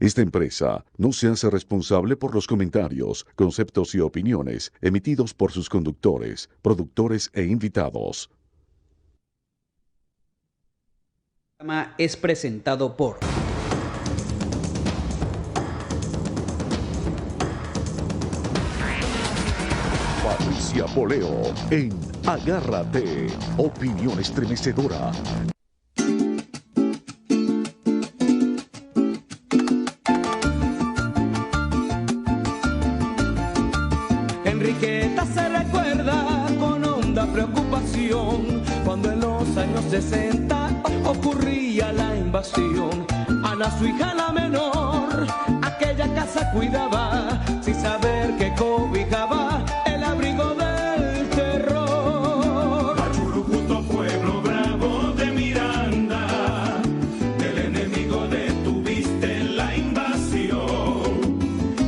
Esta empresa no se hace responsable por los comentarios, conceptos y opiniones emitidos por sus conductores, productores e invitados. El programa es presentado por Patricia Poleo en Agárrate, opinión estremecedora. Enriqueta se recuerda con honda preocupación cuando en los años 60 ocurría la invasión. Ana, su hija la menor, aquella casa cuidaba sin saber que cobijaba el abrigo del terror. Machurucuto, pueblo bravo de Miranda, del enemigo detuviste la invasión,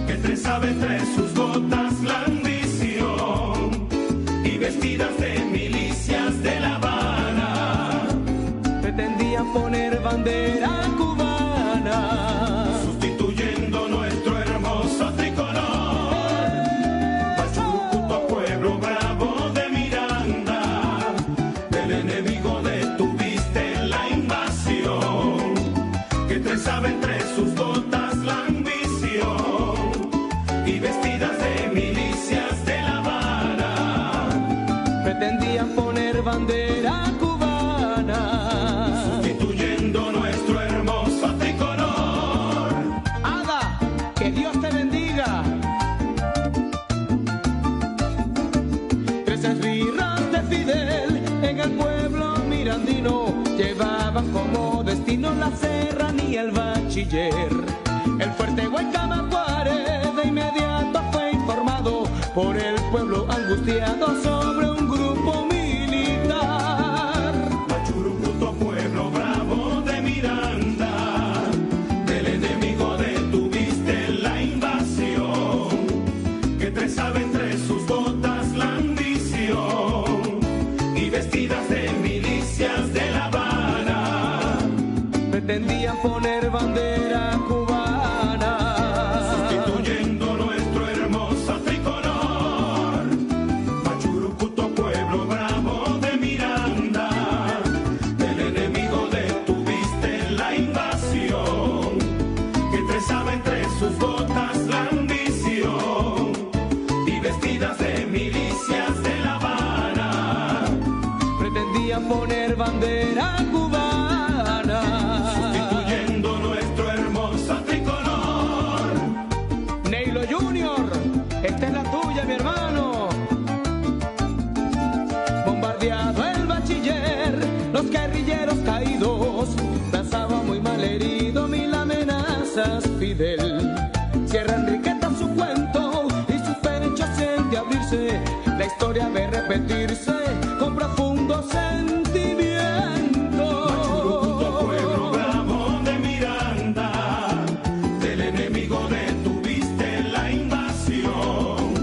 que trenzaba entre sus botas la ambición y vestidas de milicias de La Habana pretendían poner bandera cubana, sustituyendo nuestro hermoso tricolor. Machurucuto, pueblo bravo de Miranda, del enemigo detuviste la invasión, que trenzaba entre sus botas la ambición y vestidas de milicias de La Habana pretendían poner bandera cubana, sustituyendo nuestro hermoso tricolor. Ada, que Dios te bendiga. 13 esbirras de Fidel en el pueblo mirandino llevaban como destino la serranía, el bachiller. El fuerte Guaycama Juárez de inmediato fue informado por el pueblo angustiado sobre un grupo militar. Machurucuto, pueblo bravo de Miranda, del enemigo detuviste la invasión, que trenzaba entre sus botas la ambición y vestidas de milicias de La Habana Pretendían poner bandera cubana, sustituyendo nuestro hermoso tricolor. Machurucuto, pueblo bravo de Miranda, del enemigo detuviste la invasión, que trenzaba entre sus botas la ambición y vestidas de milicias de La Habana pretendían poner bandera cubana, sustituyendo nuestro hermoso tricolor. Neilo Junior, esta es la tuya, mi hermano. Bombardeado el bachiller, los guerrilleros caídos, lanzaba muy mal herido mil amenazas Fidel. Cierra Enriqueta su cuento y su pecho siente abrirse, la historia ve repetirse con profundo sentimiento. Machurucuto, pueblo bravo de Miranda, del enemigo detuviste la invasión,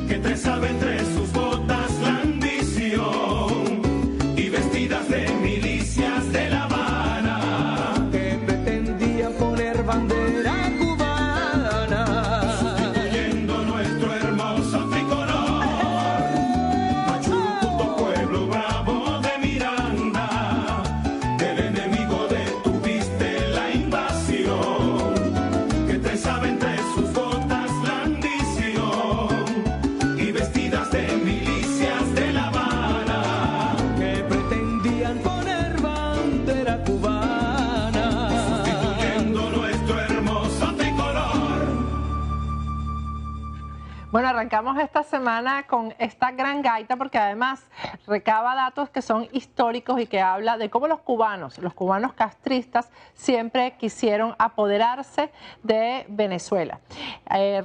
que trenzaba entre sus botas la ambición y vestidas de milicias de La Habana Que pretendían poner bandera cubana, sustituyendo nuestro hermoso tricolor. Machurucuto, pueblo bravo de Miranda, del enemigo detuviste la invasión, que trenzaba entre sus botas la ambición y vestidas de milicias de La Habana que pretendían poner bandera cubana, sustituyendo nuestro hermoso tricolor. Bueno, arrancamos esta semana con esta gran gaita porque además recaba datos que son históricos y que habla de cómo los cubanos castristas siempre quisieron apoderarse de Venezuela.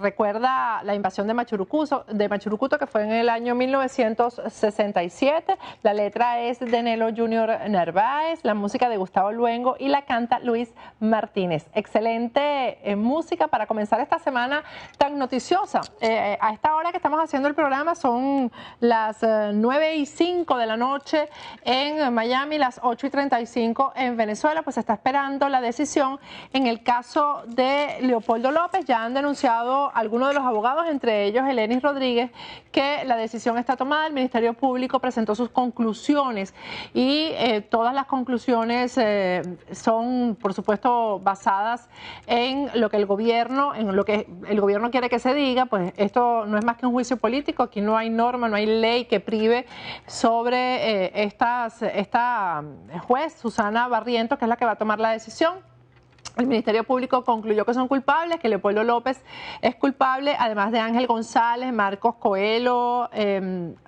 Recuerda la invasión de Machurucuto, que fue en el año 1967. La letra es de Nelo Junior Narváez, la música de Gustavo Luengo y la canta Luis Martínez. Excelente música para comenzar esta semana tan noticiosa. A esta hora que estamos haciendo el programa son las 9:05 de la noche en Miami, las 8:35 en Venezuela, pues se está esperando la decisión en el caso de Leopoldo López. Ya han denunciado algunos de los abogados, entre ellos Elenis Rodríguez, que la decisión está tomada. El Ministerio Público presentó sus conclusiones y todas las conclusiones son, por supuesto, basadas en lo que el gobierno quiere que se diga. Pues esto no es más que un juicio político. Aquí no hay norma, no hay ley que prive sobre esta juez, Susana Barrientos, que es la que va a tomar la decisión. El Ministerio Público concluyó que son culpables, que Leopoldo López es culpable, además de Ángel González, Marcos Coelho,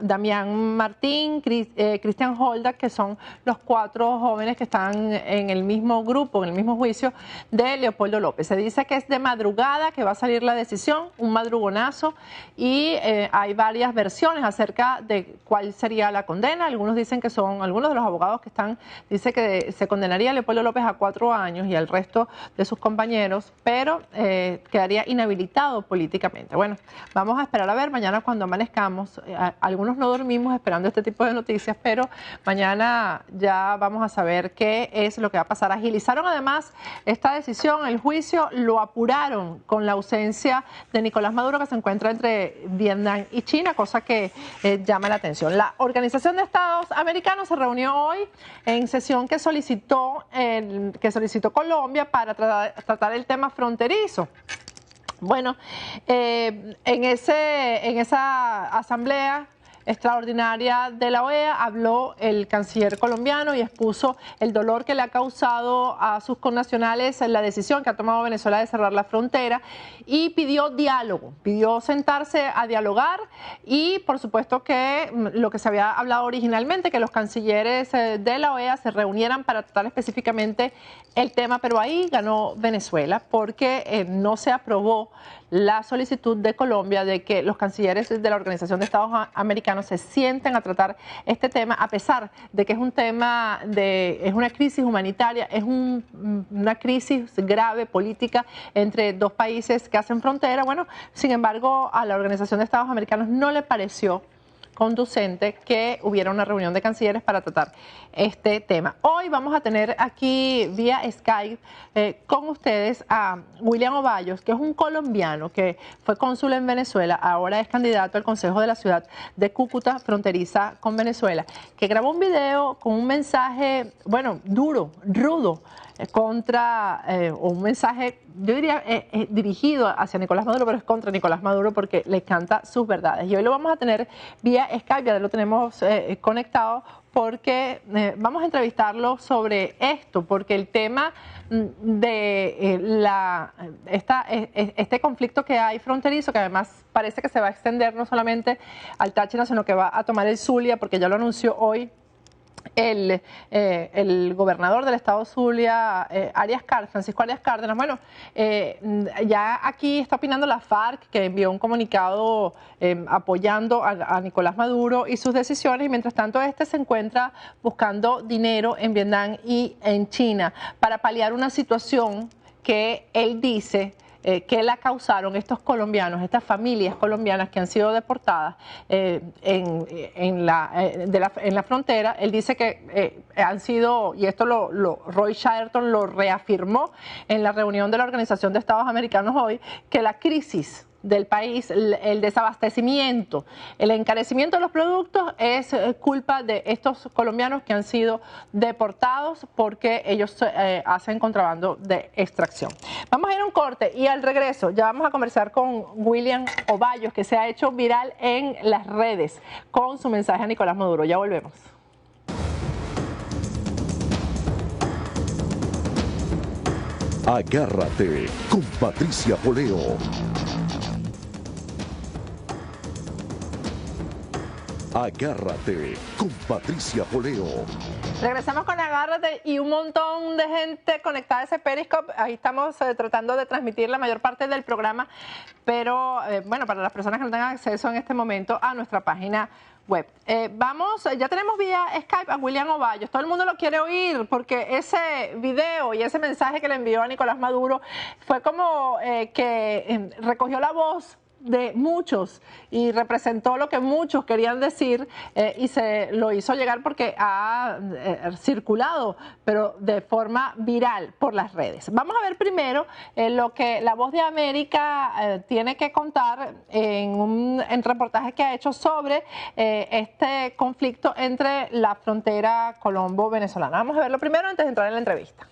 Damián Martín, Cristian Holda, que son los 4 jóvenes que están en el mismo grupo, en el mismo juicio de Leopoldo López. Se dice que es de madrugada que va a salir la decisión, un madrugonazo, y hay varias versiones acerca de cuál sería la condena. Algunos dicen que algunos de los abogados que están, dice que se condenaría a Leopoldo López a 4 años y al resto de sus compañeros, pero quedaría inhabilitado políticamente. Bueno, vamos a esperar a ver mañana cuando amanezcamos. Algunos no dormimos esperando este tipo de noticias, pero mañana ya vamos a saber qué es lo que va a pasar. Agilizaron además esta decisión, el juicio, lo apuraron con la ausencia de Nicolás Maduro, que se encuentra entre Vietnam y China, cosa que llama la atención. La Organización de Estados Americanos se reunió hoy en sesión que solicitó Colombia para tratar el tema fronterizo. Bueno, en esa asamblea extraordinaria de la OEA habló el canciller colombiano y expuso el dolor que le ha causado a sus connacionales la decisión que ha tomado Venezuela de cerrar la frontera, y pidió diálogo, pidió sentarse a dialogar y por supuesto que lo que se había hablado originalmente, que los cancilleres de la OEA se reunieran para tratar específicamente el tema, pero ahí ganó Venezuela porque no se aprobó la solicitud de Colombia de que los cancilleres de la Organización de Estados Americanos se sienten a tratar este tema, a pesar de que es un tema es una crisis humanitaria, es una crisis grave política entre 2 países que hacen frontera. Bueno, sin embargo, a la Organización de Estados Americanos no le pareció conducente que hubiera una reunión de cancilleres para tratar este tema. Hoy vamos a tener aquí vía Skype con ustedes a William Ovallos, que es un colombiano que fue cónsul en Venezuela, ahora es candidato al Consejo de la Ciudad de Cúcuta, fronteriza con Venezuela, que grabó un video con un mensaje, bueno, duro, rudo, o un mensaje, yo diría, dirigido hacia Nicolás Maduro, pero es contra Nicolás Maduro porque le canta sus verdades. Y hoy lo vamos a tener vía Skype, ya lo tenemos conectado, porque vamos a entrevistarlo sobre esto, porque el tema de este conflicto que hay fronterizo, que además parece que se va a extender no solamente al Táchira, sino que va a tomar el Zulia, porque ya lo anunció hoy el gobernador del estado Zulia, Francisco Arias Cárdenas. Bueno, ya aquí está opinando la FARC, que envió un comunicado apoyando a Nicolás Maduro y sus decisiones, y mientras tanto se encuentra buscando dinero en Vietnam y en China para paliar una situación que él dice que la causaron estos colombianos, estas familias colombianas que han sido deportadas en la frontera. Él dice que han sido, y esto Roy Sherton lo reafirmó en la reunión de la Organización de Estados Americanos hoy, que la crisis del país, el desabastecimiento, el encarecimiento de los productos es culpa de estos colombianos que han sido deportados porque ellos hacen contrabando de extracción. Vamos a ir a un corte y al regreso ya vamos a conversar con William Ovallos, que se ha hecho viral en las redes con su mensaje a Nicolás Maduro. Ya volvemos. Agárrate con Patricia Poleo. Agárrate con Patricia Poleo. Regresamos con Agárrate y un montón de gente conectada a ese Periscope. Ahí estamos tratando de transmitir la mayor parte del programa, pero bueno, para las personas que no tengan acceso en este momento a nuestra página web. Ya tenemos vía Skype a William Ovallos. Todo el mundo lo quiere oír porque ese video y ese mensaje que le envió a Nicolás Maduro fue como que recogió la voz de muchos y representó lo que muchos querían decir y se lo hizo llegar porque ha circulado, pero de forma viral por las redes. Vamos a ver primero lo que La Voz de América tiene que contar en un reportaje que ha hecho sobre este conflicto entre la frontera colombo-venezolana. Vamos a verlo primero antes de entrar en la entrevista.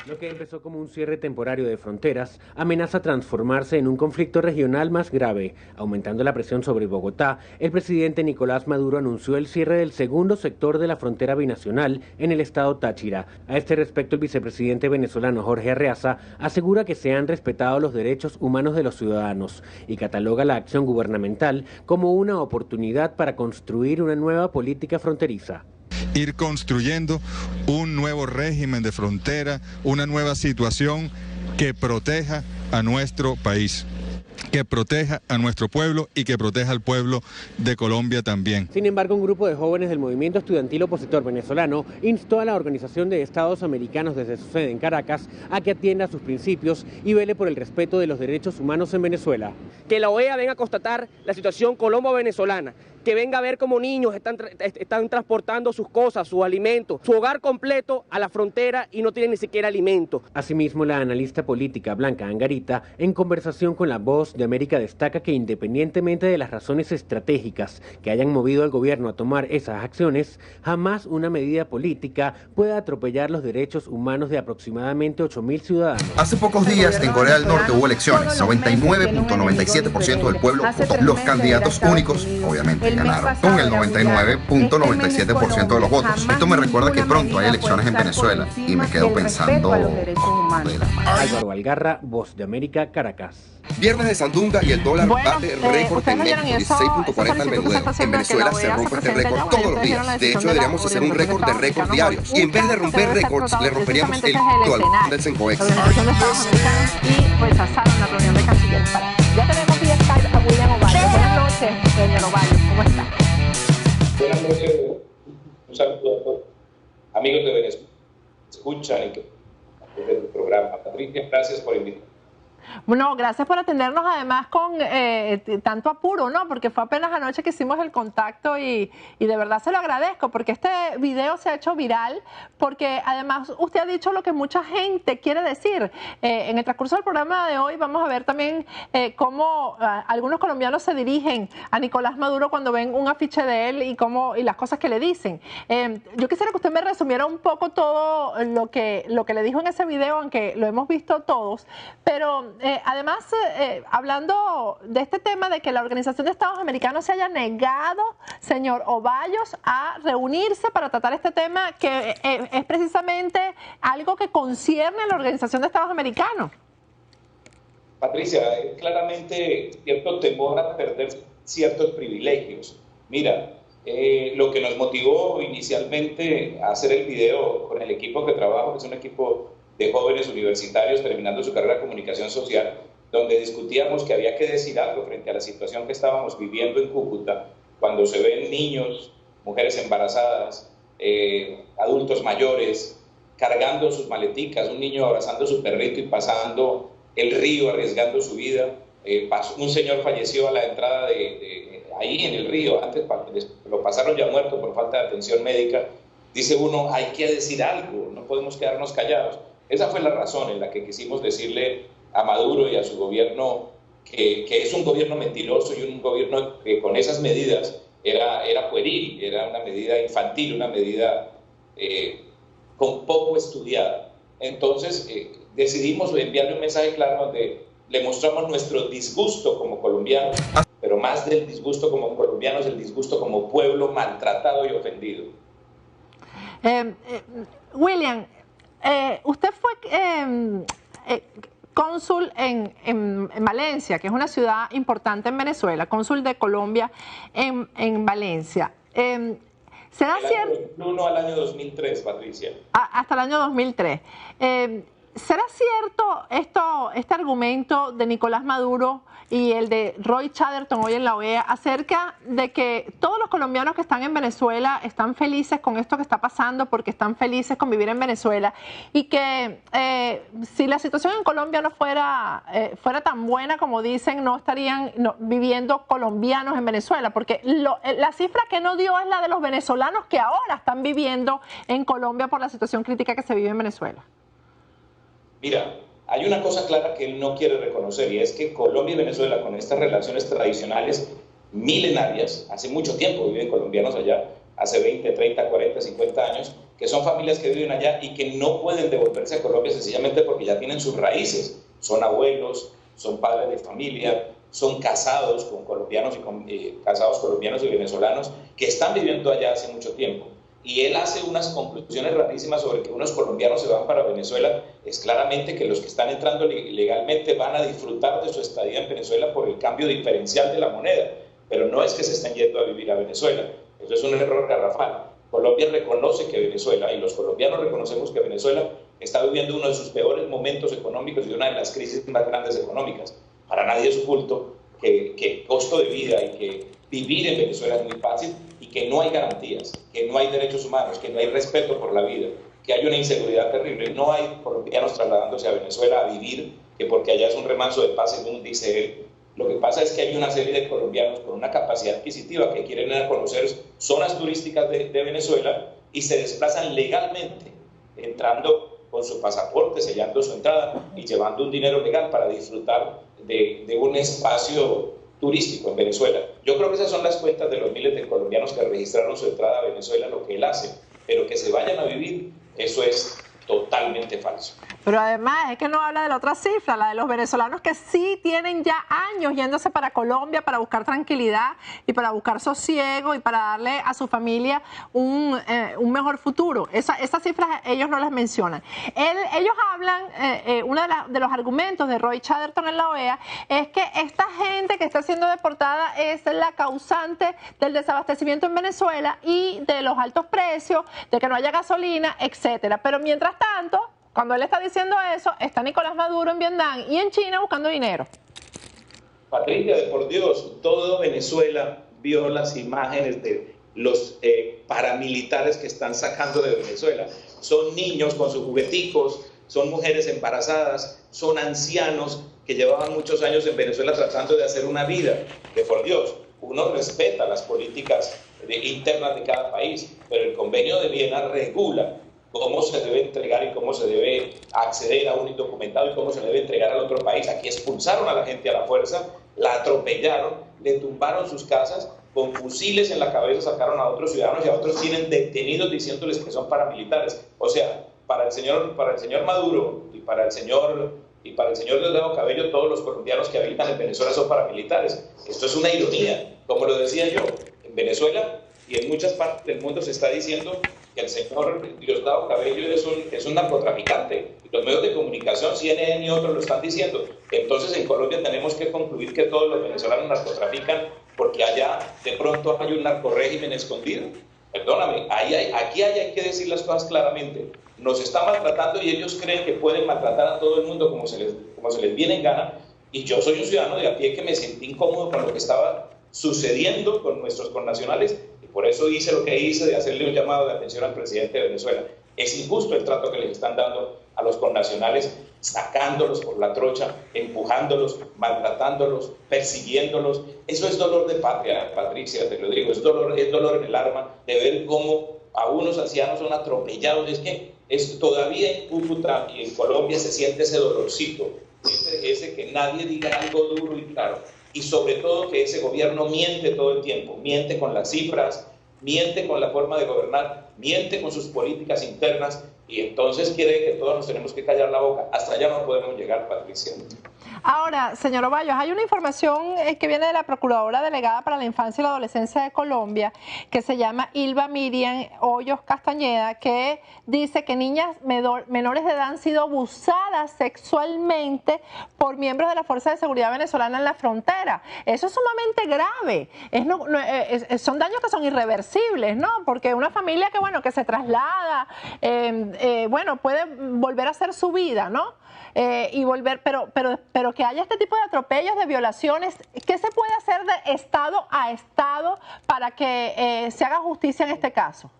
Lo que empezó como un cierre temporario de fronteras amenaza transformarse en un conflicto regional más grave. Aumentando la presión sobre Bogotá, el presidente Nicolás Maduro anunció el cierre del segundo sector de la frontera binacional en el estado Táchira. A este respecto, el vicepresidente venezolano Jorge Arreaza asegura que se han respetado los derechos humanos de los ciudadanos y cataloga la acción gubernamental como una oportunidad para construir una nueva política fronteriza. Ir construyendo un nuevo régimen de frontera, una nueva situación que proteja a nuestro país, que proteja a nuestro pueblo y que proteja al pueblo de Colombia también. Sin embargo, un grupo de jóvenes del movimiento estudiantil opositor venezolano instó a la Organización de Estados Americanos desde su sede en Caracas a que atienda sus principios y vele por el respeto de los derechos humanos en Venezuela. Que la OEA venga a constatar la situación colombo-venezolana, que venga a ver cómo niños están transportando sus cosas, sus alimentos, su hogar completo a la frontera y no tienen ni siquiera alimento. Asimismo, la analista política Blanca Angarita, en conversación con La Voz de América, destaca que independientemente de las razones estratégicas que hayan movido al gobierno a tomar esas acciones, jamás una medida política puede atropellar los derechos humanos de aproximadamente 8.000 ciudadanos. Hace pocos días en Corea del Norte hubo elecciones, 99.97% del pueblo votó. Los candidatos únicos, obviamente, ganaron con el 99.97% de los votos. Esto me recuerda que pronto hay elecciones en Venezuela y me quedo pensando... Álvaro Algarra, Voz de América, Caracas. Viernes de Sandunga y el dólar bate récord en México, 16.40 al menudeo. En Venezuela se rompe este récord todos los días. De hecho, deberíamos hacer un récord de récords diarios. Y en vez de romper récords, le romperíamos el actual del Sencoex. Y rechazaron la reunión de cancilleres. Ya tenemos vía Skype a William Ovalle. Buenas noches, señor Ovalle. ¿Cómo está? Buenas noches. Un saludo a todos. Amigos de Venezuela, escuchan y que desde el programa. Patricia, gracias por invitarme. Bueno, gracias por atendernos, además con tanto apuro, ¿no? Porque fue apenas anoche que hicimos el contacto y de verdad se lo agradezco, porque este video se ha hecho viral, porque además usted ha dicho lo que mucha gente quiere decir. En el transcurso del programa de hoy vamos a ver también cómo algunos colombianos se dirigen a Nicolás Maduro cuando ven un afiche de él y las cosas que le dicen. Yo quisiera que usted me resumiera un poco todo lo que le dijo en ese video, aunque lo hemos visto todos, pero además, hablando de este tema de que la Organización de Estados Americanos se haya negado, señor Ovallos, a reunirse para tratar este tema, que es precisamente algo que concierne a la Organización de Estados Americanos. Patricia, claramente cierto temor a perder ciertos privilegios. Mira, lo que nos motivó inicialmente a hacer el video con el equipo que trabajo, que es un equipo de jóvenes universitarios terminando su carrera de comunicación social, donde discutíamos que había que decir algo frente a la situación que estábamos viviendo en Cúcuta, cuando se ven niños, mujeres embarazadas, adultos mayores, cargando sus maleticas, un niño abrazando a su perrito y pasando el río, arriesgando su vida. Un señor falleció a la entrada ahí en el río, antes lo pasaron ya muerto por falta de atención médica. Dice uno, hay que decir algo, no podemos quedarnos callados. Esa fue la razón en la que quisimos decirle a Maduro y a su gobierno que es un gobierno mentiroso y un gobierno que con esas medidas era pueril, era una medida infantil, una medida con poco estudiada. Entonces decidimos enviarle un mensaje claro donde le mostramos nuestro disgusto como colombianos, pero más del disgusto como colombianos, el disgusto como pueblo maltratado y ofendido. William, usted fue cónsul en Valencia, que es una ciudad importante en Venezuela, cónsul de Colombia en Valencia. ¿Será cierto? Del año 2001 al año 2003, Patricia. Hasta el año 2003. ¿Será cierto este argumento de Nicolás Maduro y el de Roy Chatterton hoy en la OEA acerca de que todos los colombianos que están en Venezuela están felices con esto que está pasando porque están felices con vivir en Venezuela y que si la situación en Colombia no fuera tan buena como dicen, no estarían viviendo colombianos en Venezuela? Porque la cifra que no dio es la de los venezolanos que ahora están viviendo en Colombia por la situación crítica que se vive en Venezuela. Mira, hay una cosa clara que él no quiere reconocer y es que Colombia y Venezuela, con estas relaciones tradicionales milenarias, hace mucho tiempo viven colombianos allá, hace 20, 30, 40, 50 años, que son familias que viven allá y que no pueden devolverse a Colombia sencillamente porque ya tienen sus raíces. Son abuelos, son padres de familia, son casados con colombianos casados colombianos y venezolanos que están viviendo allá hace mucho tiempo. Y él hace unas conclusiones rarísimas sobre que unos colombianos se van para Venezuela. Es claramente que los que están entrando legalmente van a disfrutar de su estadía en Venezuela por el cambio diferencial de la moneda, pero no es que se estén yendo a vivir a Venezuela. Eso es un error garrafal. Colombia reconoce que Venezuela, y los colombianos reconocemos que Venezuela está viviendo uno de sus peores momentos económicos y una de las crisis más grandes económicas. Para nadie es oculto que el costo de vida y que vivir en Venezuela es muy fácil y que no hay garantías, que no hay derechos humanos, que no hay respeto por la vida, que hay una inseguridad terrible. No hay colombianos trasladándose a Venezuela a vivir, que porque allá es un remanso de paz, según dice él. Lo que pasa es que hay una serie de colombianos con una capacidad adquisitiva que quieren ir a conocer zonas turísticas de Venezuela y se desplazan legalmente, entrando con su pasaporte, sellando su entrada y llevando un dinero legal para disfrutar de un espacio turístico en Venezuela. Yo creo que esas son las cuentas de los miles de colombianos que registraron su entrada a Venezuela, lo que él hace, pero que se vayan a vivir, eso es totalmente falso. Pero además es que no habla de la otra cifra, la de los venezolanos que sí tienen ya años yéndose para Colombia para buscar tranquilidad y para buscar sosiego y para darle a su familia un mejor futuro. Esas cifras ellos no las mencionan. Ellos hablan, uno de los argumentos de Roy Chatterton en la OEA es que esta gente que está siendo deportada es la causante del desabastecimiento en Venezuela y de los altos precios, de que no haya gasolina, etcétera. Pero mientras tanto, cuando él está diciendo eso, está Nicolás Maduro en Vietnam y en China buscando dinero. Patricia, de por Dios, todo Venezuela vio las imágenes de los paramilitares que están sacando de Venezuela. Son niños con sus jugueticos, son mujeres embarazadas, son ancianos que llevaban muchos años en Venezuela tratando de hacer una vida. De por Dios, uno respeta las políticas internas de cada país, pero el Convenio de Viena regula cómo se debe entregar y cómo se debe acceder a un indocumentado y cómo se debe entregar al otro país. Aquí expulsaron a la gente a la fuerza, la atropellaron, le tumbaron sus casas, con fusiles en la cabeza sacaron a otros ciudadanos y a otros tienen detenidos diciéndoles que son paramilitares. O sea, para el señor Maduro y para el señor Delgado Cabello, todos los colombianos que habitan en Venezuela son paramilitares. Esto es una ironía. Como lo decía yo, en Venezuela y en muchas partes del mundo se está diciendo que el señor Diosdado Cabello es un narcotraficante. Los medios de comunicación, CNN y otros lo están diciendo. Entonces en Colombia tenemos que concluir que todos los venezolanos narcotrafican porque allá de pronto hay un narcorrégimen escondido. Perdóname, aquí hay que decir las cosas claramente. Nos está maltratando y ellos creen que pueden maltratar a todo el mundo como se les viene en gana. Y yo soy un ciudadano de a pie que me sentí incómodo con lo que estaba sucediendo con nuestros connacionales. Por eso hice lo que hice de hacerle un llamado de atención al presidente de Venezuela. Es injusto el trato que les están dando a los connacionales, sacándolos por la trocha, empujándolos, maltratándolos, persiguiéndolos. Eso es dolor de patria, Patricia, te lo digo. Es dolor en el alma de ver cómo a unos ancianos son atropellados. Es que todavía en Cúcuta y en Colombia se siente ese dolorcito, ese que nadie diga algo duro y claro. Y sobre todo que ese gobierno miente todo el tiempo, miente con las cifras, miente con la forma de gobernar, miente con sus políticas internas y entonces quiere que todos nos tenemos que callar la boca. Hasta allá no podemos llegar, Patricia. Ahora, señor Ovallos, hay una información que viene de la Procuradora Delegada para la Infancia y la Adolescencia de Colombia, que se llama Ilva Miriam Hoyos Castañeda, que dice que niñas menores de edad han sido abusadas sexualmente por miembros de la Fuerza de Seguridad Venezolana en la frontera. Eso es sumamente grave. Son daños que son irreversibles, ¿no? Porque una familia que se traslada bueno, puede volver a hacer su vida, ¿no? Y volver, pero que haya este tipo de atropellos, de violaciones, ¿qué se puede hacer de estado a estado para que se haga justicia en este caso?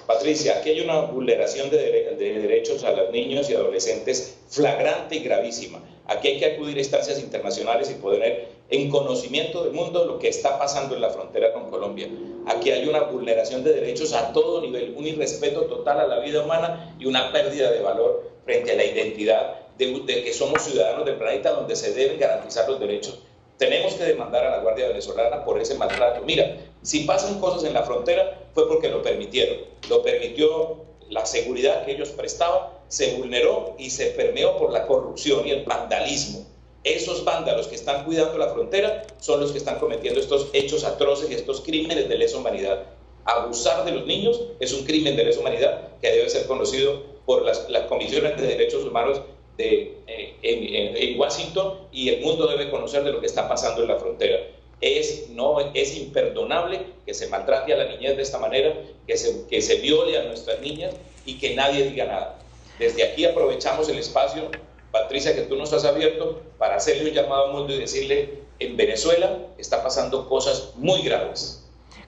Patricia, aquí hay una vulneración de derechos a los niños y adolescentes flagrante y gravísima. Aquí hay que acudir a instancias internacionales y poner en conocimiento del mundo lo que está pasando en la frontera con Colombia. Aquí hay una vulneración de derechos a todo nivel, un irrespeto total a la vida humana y una pérdida de valor frente a la identidad de que somos ciudadanos del planeta donde se deben garantizar los derechos. Tenemos que demandar a la Guardia Venezolana por ese maltrato. Mira, si pasan cosas en la frontera fue porque lo permitieron. Lo permitió la seguridad que ellos prestaban, se vulneró y se permeó por la corrupción y el vandalismo. Esos vándalos que están cuidando la frontera son los que están cometiendo estos hechos atroces y estos crímenes de lesa humanidad. Abusar de los niños es un crimen de lesa humanidad que debe ser conocido por las comisiones de derechos humanos en Washington, y el mundo debe conocer de lo que está pasando en la frontera. Es imperdonable que se maltrate a la niñez de esta manera, que se viole a nuestras niñas y que nadie diga nada. Desde aquí aprovechamos el espacio, Patricia, que tú nos has abierto para hacerle un llamado al mundo y decirle: en Venezuela está pasando cosas muy graves.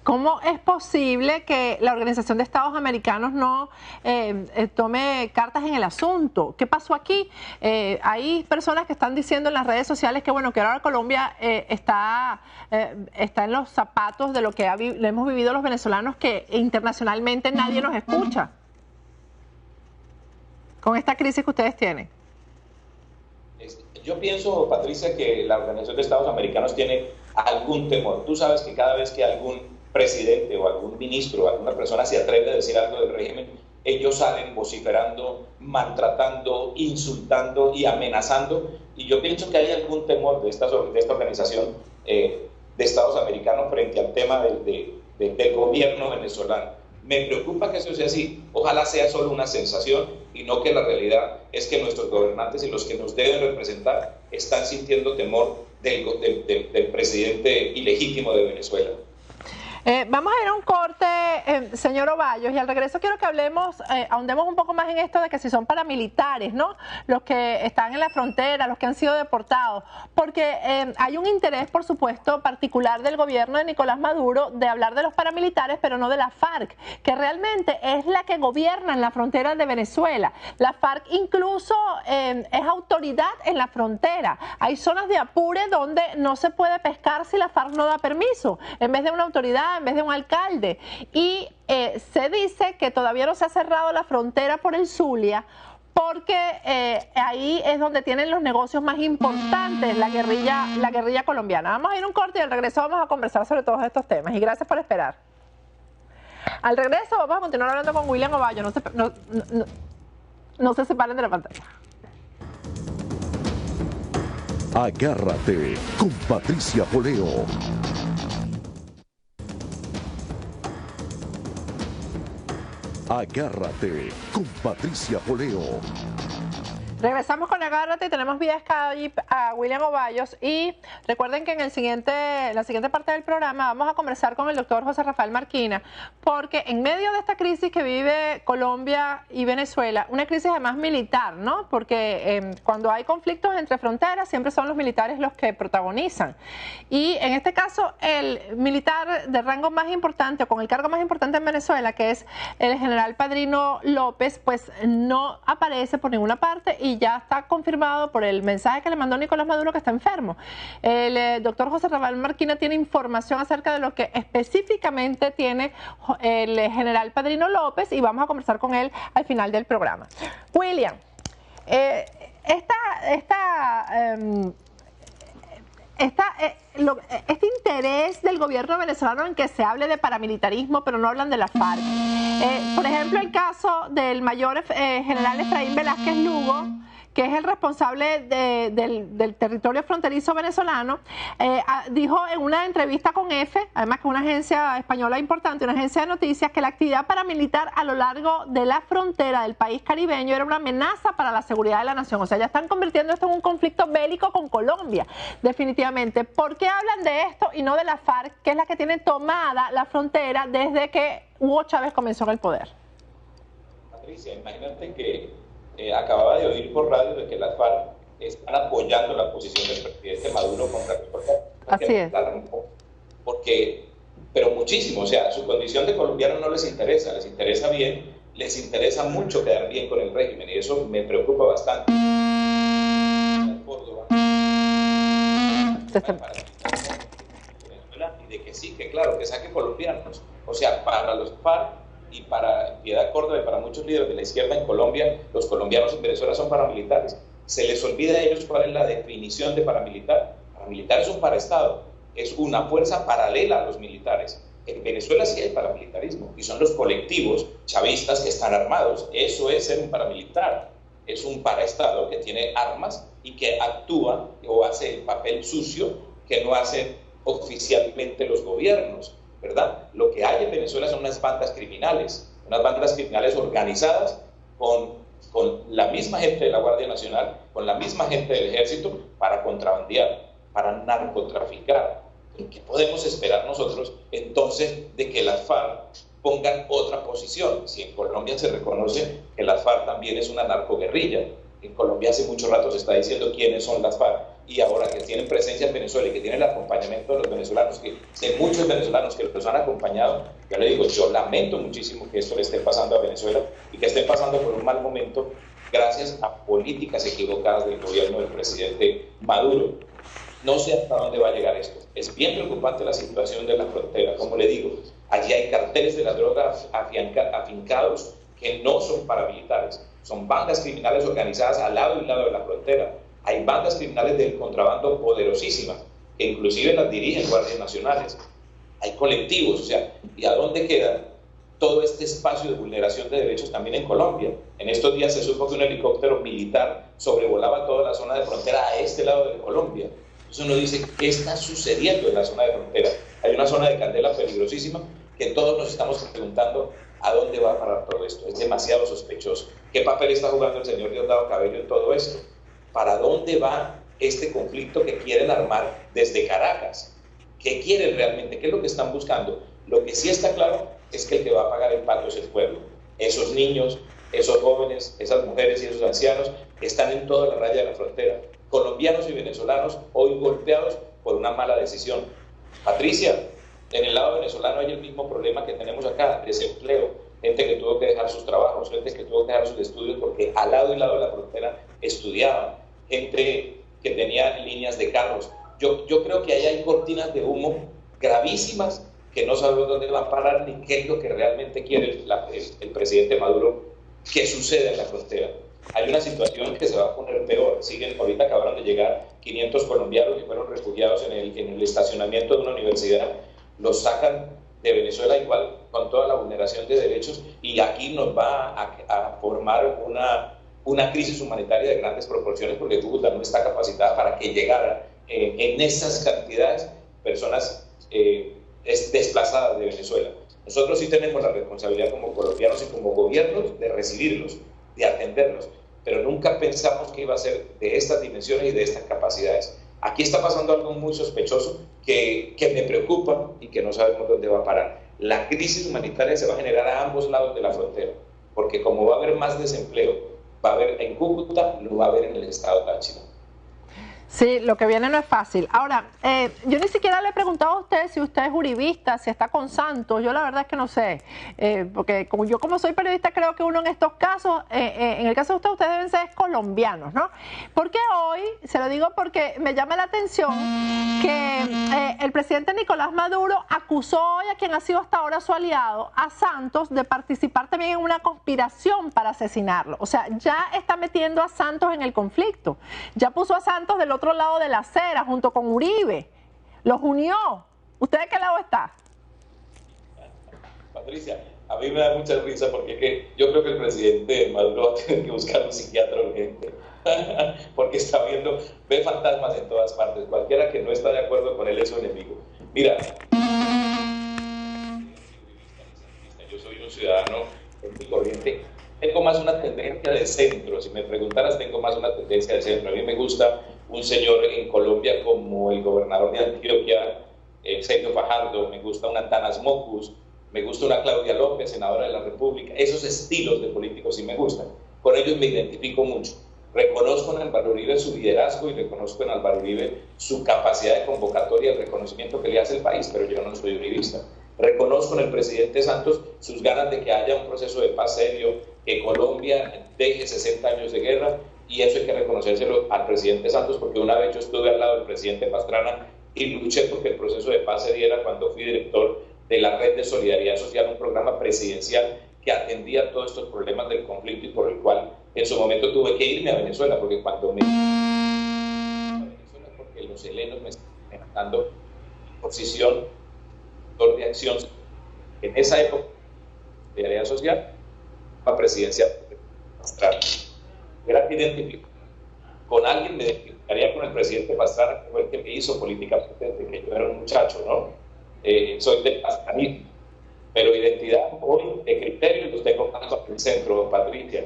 ¿Cómo es posible que la Organización de Estados Americanos no tome cartas en el asunto? ¿Qué pasó aquí? Hay personas que están diciendo en las redes sociales que, bueno, que ahora Colombia está en los zapatos de lo que hemos vivido los venezolanos, que internacionalmente nadie nos escucha con esta crisis que ustedes tienen. Yo pienso, Patricia, que la Organización de Estados Americanos tiene algún temor. Tú sabes que cada vez que algún presidente o algún ministro o alguna persona se atreve a decir algo del régimen, ellos salen vociferando, maltratando, insultando y amenazando. Y yo pienso que hay algún temor de esta organización de Estados Americanos frente al tema del gobierno venezolano. Me preocupa que eso sea así. Ojalá sea solo una sensación y no que la realidad es que nuestros gobernantes y los que nos deben representar están sintiendo temor del presidente ilegítimo de Venezuela. Vamos a ir a un corte, señor Ovallos, y al regreso quiero que ahondemos un poco más en esto de que si son paramilitares, ¿no? Los que están en la frontera, los que han sido deportados, porque hay un interés, por supuesto, particular del gobierno de Nicolás Maduro de hablar de los paramilitares, pero no de la FARC, que realmente es la que gobierna en la frontera de Venezuela. La FARC incluso es autoridad en la frontera. Hay zonas de Apure donde no se puede pescar si la FARC no da permiso, en vez de una autoridad, en vez de un alcalde. Y se dice que todavía no se ha cerrado la frontera por el Zulia, porque ahí es donde tienen los negocios más importantes la guerrilla colombiana. Vamos a ir a un corte y al regreso vamos a conversar sobre todos estos temas. Y gracias por esperar. Al regreso vamos a continuar hablando con William Ovallos. No se separen de la pantalla. Agárrate con Patricia Poleo. Agárrate con Patricia Poleo. Regresamos con Agárrate y tenemos vía Skype a William Ovallos, y recuerden que en la siguiente parte del programa vamos a conversar con el doctor José Rafael Marquina, porque en medio de esta crisis que vive Colombia y Venezuela, una crisis además militar, ¿no? Porque cuando hay conflictos entre fronteras siempre son los militares los que protagonizan, y en este caso el militar de rango más importante o con el cargo más importante en Venezuela, que es el general Padrino López, pues no aparece por ninguna parte y ya está confirmado por el mensaje que le mandó Nicolás Maduro que está enfermo. El doctor José Rafael Marquina tiene información acerca de lo que específicamente tiene el general Padrino López y vamos a conversar con él al final del programa. William, este interés del gobierno venezolano en que se hable de paramilitarismo, pero no hablan de la FARC. Por ejemplo, el caso del mayor general Efraín Velázquez Lugo, que es el responsable del territorio fronterizo venezolano, dijo en una entrevista con EFE, además que es una agencia española importante, una agencia de noticias, que la actividad paramilitar a lo largo de la frontera del país caribeño era una amenaza para la seguridad de la nación. O sea, ya están convirtiendo esto en un conflicto bélico con Colombia, definitivamente. ¿Por qué hablan de esto y no de la FARC, que es la que tiene tomada la frontera desde que Hugo Chávez comenzó en el poder? Patricia, imagínate que acababa de oír por radio de que las FARC están apoyando la posición del presidente Maduro contra el gobierno. Así es. Pero muchísimo, o sea, su condición de colombiano no les interesa bien, les interesa mucho quedar bien con el régimen, y eso me preocupa bastante. Córdoba, y de que sí, que claro, que saquen colombianos. O sea, para los FARC y para Piedad Córdoba y para muchos líderes de la izquierda en Colombia, los colombianos en Venezuela son paramilitares. Se les olvida a ellos cuál es la definición de paramilitar. Paramilitar es un paraestado, es una fuerza paralela a los militares. En Venezuela sí hay paramilitarismo, y son los colectivos chavistas que están armados. Eso es ser un paramilitar. Es un paraestado que tiene armas y que actúa o hace el papel sucio que no hacen oficialmente los gobiernos, ¿verdad? Lo que hay en Venezuela son unas bandas criminales organizadas con la misma gente de la Guardia Nacional, con la misma gente del Ejército, para contrabandear, para narcotraficar. ¿Qué podemos esperar nosotros entonces de que las FARC pongan otra posición? Si en Colombia se reconoce que las FARC también es una narcoguerrilla, en Colombia hace mucho rato se está diciendo quiénes son las FARC, y ahora que tienen presencia en Venezuela y que tienen el acompañamiento de los venezolanos, de muchos venezolanos que los han acompañado, ya le digo, yo lamento muchísimo que esto le esté pasando a Venezuela y que estén pasando por un mal momento gracias a políticas equivocadas del gobierno del presidente Maduro. No sé hasta dónde va a llegar esto. Es bien preocupante la situación de la frontera. Como le digo, allí hay carteles de la droga afincados que no son paramilitares, son bandas criminales organizadas al lado y lado de la frontera. Hay bandas criminales del contrabando poderosísimas, que inclusive las dirigen guardias nacionales. Hay colectivos, o sea, ¿y a dónde queda todo este espacio de vulneración de derechos también en Colombia? En estos días se supo que un helicóptero militar sobrevolaba toda la zona de frontera a este lado de Colombia. Entonces uno dice, ¿qué está sucediendo en la zona de frontera? Hay una zona de candela peligrosísima que todos nos estamos preguntando a dónde va a parar todo esto. Es demasiado sospechoso. ¿Qué papel está jugando el señor Diosdado Cabello en todo esto? ¿Para dónde va este conflicto que quieren armar desde Caracas? ¿Qué quieren realmente? ¿Qué es lo que están buscando? Lo que sí está claro es que el que va a pagar el pato es el pueblo. Esos niños, esos jóvenes, esas mujeres y esos ancianos que están en toda la raya de la frontera, colombianos y venezolanos, hoy golpeados por una mala decisión. Patricia, en el lado venezolano hay el mismo problema que tenemos acá, desempleo, gente que tuvo que dejar sus trabajos, gente que tuvo que dejar sus estudios porque al lado y lado de la frontera estudiaban, gente que tenía líneas de carros. Yo creo que ahí hay cortinas de humo gravísimas que no sabemos dónde van a parar ni qué es lo que realmente quiere el presidente Maduro que suceda en la frontera. Hay una situación que se va a poner peor. Ahorita acabaron de llegar 500 colombianos que fueron refugiados en el estacionamiento de una universidad. Los sacan de Venezuela igual con toda la vulneración de derechos, y aquí nos va a formar una crisis humanitaria de grandes proporciones porque Cúcuta no está capacitada para que llegaran en esas cantidades personas desplazadas de Venezuela. Nosotros sí tenemos la responsabilidad como colombianos y como gobiernos de recibirlos, de atenderlos, pero nunca pensamos que iba a ser de estas dimensiones y de estas capacidades. Aquí está pasando algo muy sospechoso que me preocupa y que no sabemos dónde va a parar. La crisis humanitaria se va a generar a ambos lados de la frontera, porque como va a haber más desempleo, va a haber en Cúcuta, lo va a haber en el estado Táchira. Sí, lo que viene no es fácil. Ahora, yo ni siquiera le he preguntado a usted si usted es uribista, si está con Santos. Yo la verdad es que no sé, porque como soy periodista, creo que uno en estos casos, en el caso de ustedes deben ser colombianos, ¿no? Porque hoy, se lo digo porque me llama la atención que el presidente Nicolás Maduro acusó hoy a quien ha sido hasta ahora su aliado, a Santos, de participar también en una conspiración para asesinarlo. O sea, ya está metiendo a Santos en el conflicto. Ya puso a Santos del otro lado de la acera junto con Uribe, los unió. ¿Usted de qué lado está? Patricia, a mí me da mucha risa porque es que yo creo que el presidente Maduro va a tener que buscar un psiquiatra urgente porque ve fantasmas en todas partes. Cualquiera que no está de acuerdo con él es su enemigo. Mira, yo soy un ciudadano muy corriente. Tengo más una tendencia de centro. Si me preguntaras, tengo más una tendencia de centro. A mí me gusta un señor en Colombia como el gobernador de Antioquia, Sergio Fajardo. Me gusta un Antanas Mocus. me gusta una Claudia López, senadora de la República. Esos estilos de políticos sí me gustan. Con ellos me identifico mucho. Reconozco en Álvaro Uribe su liderazgo y reconozco en Álvaro Uribe su capacidad de convocatoria y el reconocimiento que le hace el país, pero yo no soy uribista. Reconozco en el presidente Santos sus ganas de que haya un proceso de paz serio, que Colombia deje 60 años de guerra, y eso hay que reconocérselo al presidente Santos, porque una vez yo estuve al lado del presidente Pastrana y luché porque el proceso de paz se diera cuando fui director de la Red de Solidaridad Social, un programa presidencial que atendía todos estos problemas del conflicto y por el cual en su momento tuve que irme a Venezuela, porque cuando me a Venezuela porque los helenos me estaban dando posición de acción en esa época de Solidaridad Social, la presidencial Pastrana. Era que identificar con alguien, me identificaría con el presidente Pastrana, que fue el que me hizo políticamente desde que yo era un muchacho, ¿no? Soy del pastranismo, pero identidad hoy de criterios los tengo en el centro, Patricia.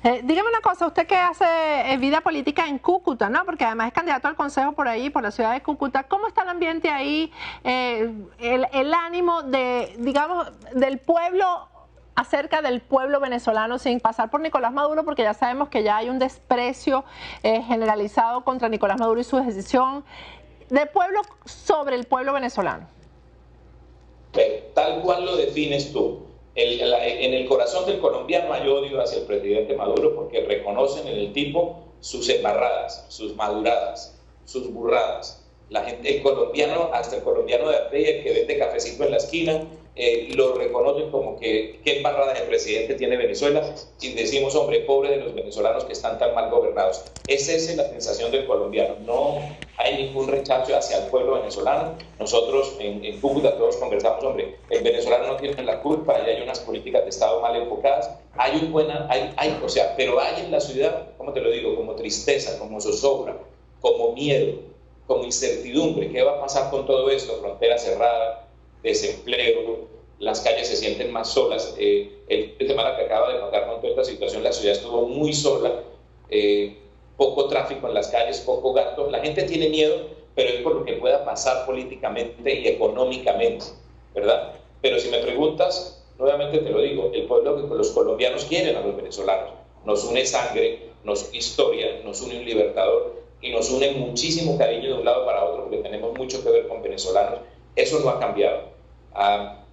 Dígame una cosa, usted que hace vida política en Cúcuta, ¿no? Porque además es candidato al consejo por ahí, por la ciudad de Cúcuta. ¿Cómo está el ambiente ahí? El ánimo de, digamos, del pueblo, acerca del pueblo venezolano, sin pasar por Nicolás Maduro, porque ya sabemos que ya hay un desprecio generalizado contra Nicolás Maduro y su decisión, del pueblo sobre el pueblo venezolano. Tal cual lo defines tú. En el corazón del colombiano hay odio hacia el presidente Maduro porque reconocen en el tipo sus embarradas, sus maduradas, sus burradas. La gente, el colombiano, hasta el colombiano de a pie, el que vende cafecito en la esquina, lo reconocen como que qué embarrada de presidente tiene Venezuela, y decimos, hombre, pobre de los venezolanos que están tan mal gobernados. Esa es la sensación del colombiano. No hay ningún rechazo hacia el pueblo venezolano. Nosotros en Cúcuta todos conversamos, hombre, el venezolano no tiene la culpa, y hay unas políticas de Estado mal enfocadas, pero hay en la ciudad, ¿cómo te lo digo?, como tristeza, como zozobra, como miedo, como incertidumbre. ¿Qué va a pasar con todo esto? Frontera cerrada, desempleo, las calles se sienten más solas. El fin de semana que acaba de pasar con toda esta situación, la ciudad estuvo muy sola, poco tráfico en las calles, poco gasto. La gente tiene miedo, pero es por lo que pueda pasar políticamente y económicamente, ¿verdad? Pero si me preguntas, nuevamente te lo digo, el pueblo, los colombianos quieren a los venezolanos. Nos une sangre, nos une historia, nos une un libertador y nos une muchísimo cariño de un lado para otro, porque tenemos mucho que ver con venezolanos. Eso no ha cambiado.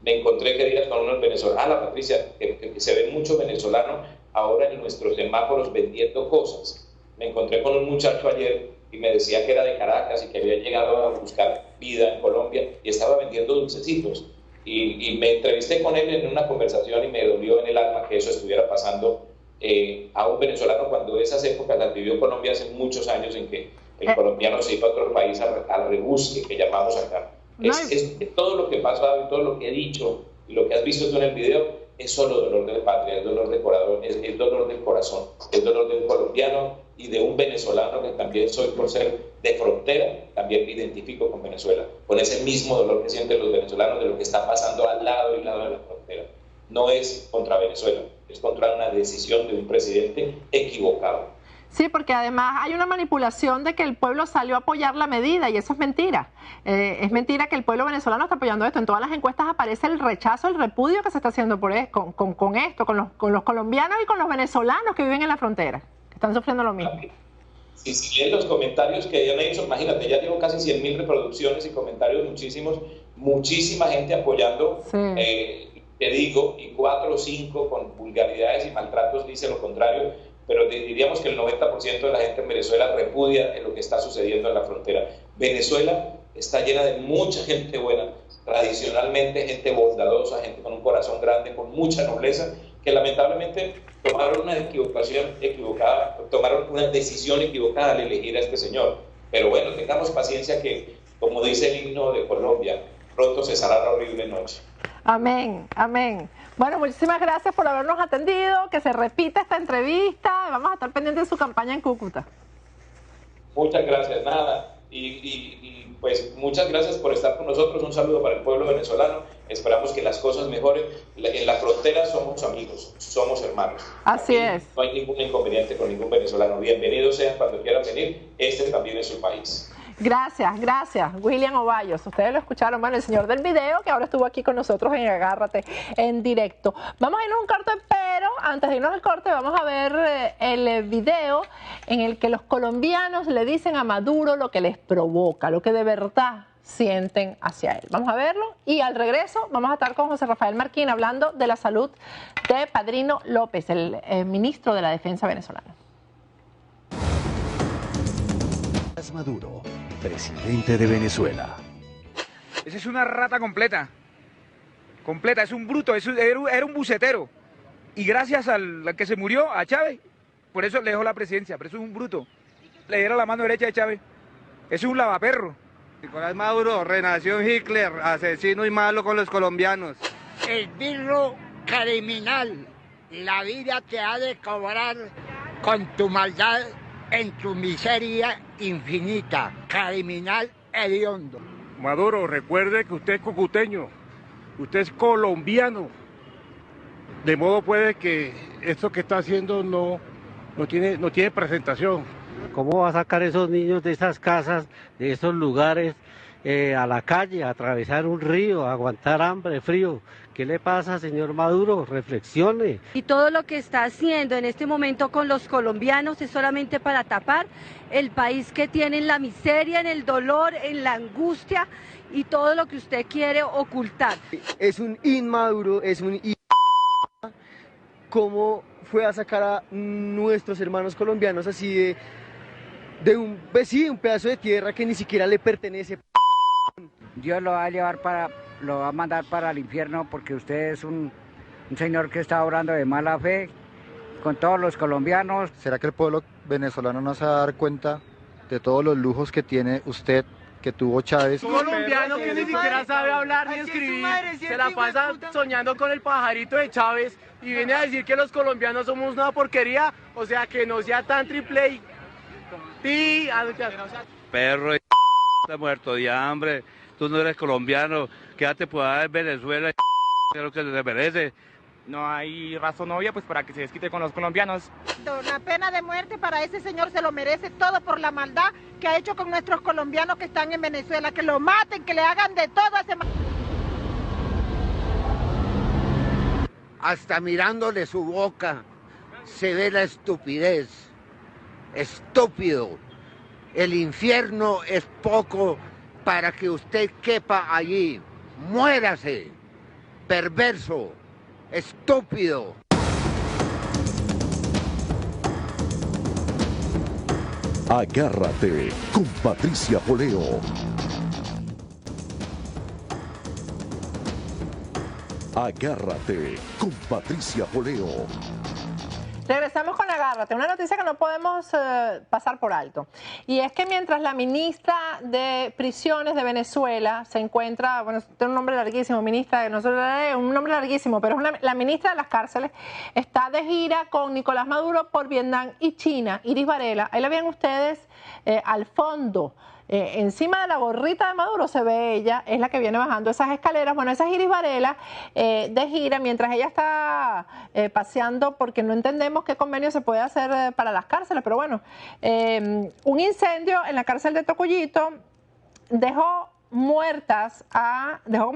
Me encontré que días con unos venezolanos, Patricia, que se ven muchos venezolanos ahora en nuestros semáforos vendiendo cosas. Me encontré con un muchacho ayer y me decía que era de Caracas y que había llegado a buscar vida en Colombia y estaba vendiendo dulcecitos. Y me entrevisté con él en una conversación y me dolió en el alma que eso estuviera pasando a un venezolano cuando esas épocas las vivió Colombia hace muchos años, en que el colombiano se iba a otro país al rebusque, que llamamos acá. Todo lo que pasa y todo lo que he dicho y lo que has visto tú en el video es solo dolor de patria, es dolor de corazón, es dolor del corazón, es dolor de un colombiano y de un venezolano que también soy, por ser de frontera, también me identifico con Venezuela, con ese mismo dolor que sienten los venezolanos de lo que está pasando al lado y lado de la frontera. No es contra Venezuela, es contra una decisión de un presidente equivocado. Sí, porque además hay una manipulación de que el pueblo salió a apoyar la medida y eso es mentira. Es mentira que el pueblo venezolano está apoyando esto. En todas las encuestas aparece el rechazo, el repudio que se está haciendo por esto, con esto, con los colombianos y con los venezolanos que viven en la frontera, que están sufriendo lo mismo. Si leen los comentarios que ya me hizo, imagínate, ya llevo casi 100.000 reproducciones y comentarios muchísimos, muchísima gente apoyando, sí. Te digo, y 4 o 5 con vulgaridades y maltratos dice lo contrario, pero diríamos que el 90% de la gente en Venezuela repudia en lo que está sucediendo en la frontera. Venezuela está llena de mucha gente buena, tradicionalmente gente bondadosa, gente con un corazón grande, con mucha nobleza, que lamentablemente tomaron una decisión equivocada al elegir a este señor. Pero bueno, tengamos paciencia que, como dice el himno de Colombia, pronto cesará la horrible noche. Amén, amén. Bueno, muchísimas gracias por habernos atendido, que se repita esta entrevista, vamos a estar pendientes de su campaña en Cúcuta. Muchas gracias, nada, y pues muchas gracias por estar con nosotros, un saludo para el pueblo venezolano, esperamos que las cosas mejoren, en la frontera somos amigos, somos hermanos. Así aquí es. No hay ningún inconveniente con ningún venezolano, bienvenidos sean cuando quieran venir, este también es su país. Gracias, William Ovallos. Ustedes lo escucharon, bueno, el señor del video que ahora estuvo aquí con nosotros en Agárrate en directo. Vamos a irnos a un corte, pero antes de irnos al corte vamos a ver el video en el que los colombianos le dicen a Maduro lo que les provoca, lo que de verdad sienten hacia él. Vamos a verlo y al regreso vamos a estar con José Rafael Marquín hablando de la salud de Padrino López, el ministro de la Defensa venezolano. Maduro, presidente de Venezuela. Esa es una rata completa, es un bruto, era un bucetero. Y gracias al que se murió, a Chávez, por eso le dejó la presidencia, pero eso es un bruto. Le dieron la mano derecha de Chávez, eso es un lavaperro. Nicolás Maduro renació en Hitler, asesino y malo con los colombianos. El birro criminal, la vida te ha de cobrar con tu maldad en tu miseria infinita, criminal hediondo. Maduro, recuerde que usted es cucuteño, usted es colombiano, de modo puede que esto que está haciendo no tiene presentación. ¿Cómo va a sacar esos niños de esas casas, de esos lugares, a la calle, a atravesar un río, a aguantar hambre, frío? ¿Qué le pasa, señor Maduro? Reflexione. Y todo lo que está haciendo en este momento con los colombianos es solamente para tapar el país que tiene en la miseria, en el dolor, en la angustia y todo lo que usted quiere ocultar. Es un inmaduro, es un ¿cómo fue a sacar a nuestros hermanos colombianos así de un pedazo de tierra que ni siquiera le pertenece? Dios lo va a llevar lo va a mandar para el infierno porque usted es un señor que está obrando de mala fe con todos los colombianos. ¿Será que el pueblo venezolano no se va a dar cuenta de todos los lujos que tiene usted, que tuvo Chávez? Un colombiano que ni siquiera sabe hablar ni escribir, se la pasa soñando con el pajarito de Chávez y viene a decir que los colombianos somos una porquería, o sea que no sea tan triple y... Perro y está muerto de hambre, tú no eres colombiano, quédate por allá en Venezuela, es lo que se merece. No hay razón obvia pues para que se desquite con los colombianos. La pena de muerte para ese señor se lo merece todo por la maldad que ha hecho con nuestros colombianos que están en Venezuela, que lo maten, que le hagan de todo a ese... Hasta mirándole su boca se ve la estupidez. Estúpido. El infierno es poco para que usted quepa allí. Muérase. Perverso. Estúpido. Agárrate con Patricia Poleo. Agárrate con Patricia Poleo. Regresamos con Agárrate, una noticia que no podemos pasar por alto. Y es que mientras la ministra de Prisiones de Venezuela se encuentra, bueno, tiene un nombre larguísimo, ministra de, no sé, un nombre larguísimo, pero es la ministra de las cárceles, está de gira con Nicolás Maduro por Vietnam y China. Iris Varela, ahí la ven ustedes al fondo. Encima de la gorrita de Maduro se ve ella, es la que viene bajando esas escaleras. Bueno, esa es Iris Varela de gira mientras ella está paseando, porque no entendemos qué convenio se puede hacer para las cárceles, pero bueno, un incendio en la cárcel de Tocuyito dejó como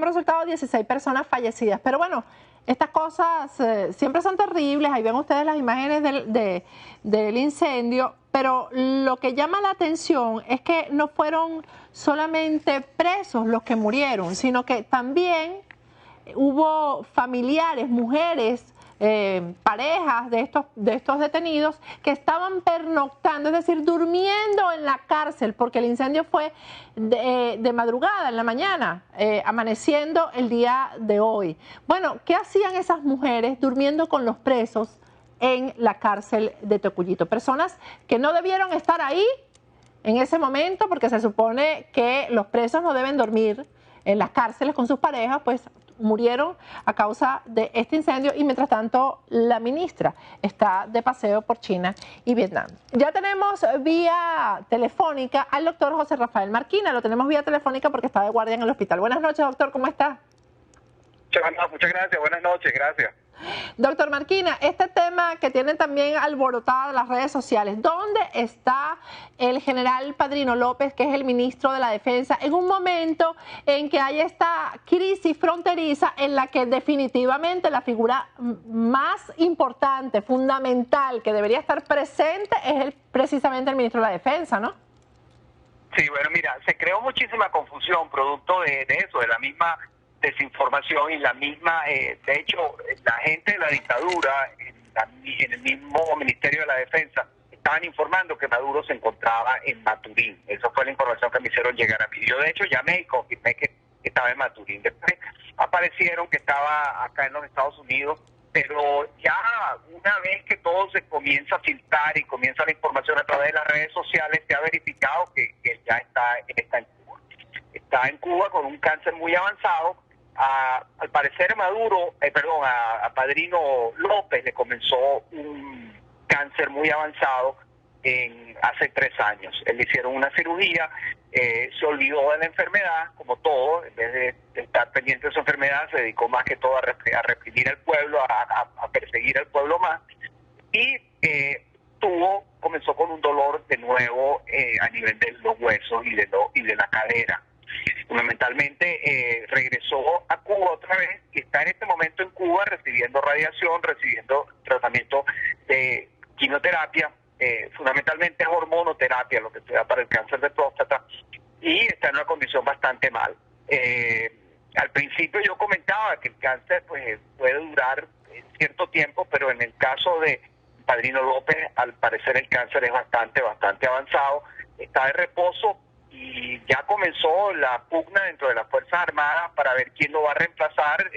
resultado 16 personas fallecidas, pero bueno, estas cosas siempre son terribles. Ahí ven ustedes las imágenes del incendio, pero lo que llama la atención es que no fueron solamente presos los que murieron, sino que también hubo familiares, mujeres, parejas de estos detenidos que estaban pernoctando, es decir, durmiendo en la cárcel, porque el incendio fue de madrugada, en la mañana, amaneciendo el día de hoy. Bueno, ¿qué hacían esas mujeres durmiendo con los presos en la cárcel de Tocuyito? Personas que no debieron estar ahí en ese momento, porque se supone que los presos no deben dormir en las cárceles con sus parejas, pues murieron a causa de este incendio. Y mientras tanto la ministra está de paseo por China y Vietnam. Ya tenemos vía telefónica al doctor José Rafael Marquina, lo tenemos vía telefónica porque está de guardia en el hospital. Buenas noches, doctor, ¿cómo está? Muchas gracias, buenas noches, gracias. Doctor Marquina, este tema que tiene también alborotadas las redes sociales, ¿dónde está el general Padrino López, que es el ministro de la Defensa, en un momento en que hay esta crisis fronteriza en la que definitivamente la figura más importante, fundamental, que debería estar presente es precisamente el ministro de la Defensa, ¿no? Sí, bueno, mira, se creó muchísima confusión producto de eso, de la misma desinformación y la misma, de hecho, la gente de la dictadura en el mismo Ministerio de la Defensa estaban informando que Maduro se encontraba en Maturín. Esa fue la información que me hicieron llegar a mí. Yo de hecho llamé y confirmé que estaba en Maturín. Después aparecieron que estaba acá en los Estados Unidos, pero ya una vez que todo se comienza a filtrar y comienza la información a través de las redes sociales, se ha verificado que ya está en Cuba. Está en Cuba con un cáncer muy avanzado. Al parecer a Padrino López le comenzó un cáncer muy avanzado hace 3 años. Le hicieron una cirugía, se olvidó de la enfermedad, como todo, en vez de estar pendiente de su enfermedad, se dedicó más que todo a reprimir al pueblo, a perseguir al pueblo más, y comenzó con un dolor de nuevo a nivel de los huesos y de la cadera. Fundamentalmente regresó a Cuba otra vez y está en este momento en Cuba recibiendo radiación, recibiendo tratamiento de quimioterapia, fundamentalmente es hormonoterapia lo que se da para el cáncer de próstata, y está en una condición bastante mal. Al principio yo comentaba que el cáncer pues puede durar cierto tiempo, pero en el caso de Padrino López, al parecer el cáncer es bastante avanzado, está de reposo y ya comenzó la pugna dentro de las Fuerzas Armadas para ver quién lo va a reemplazar.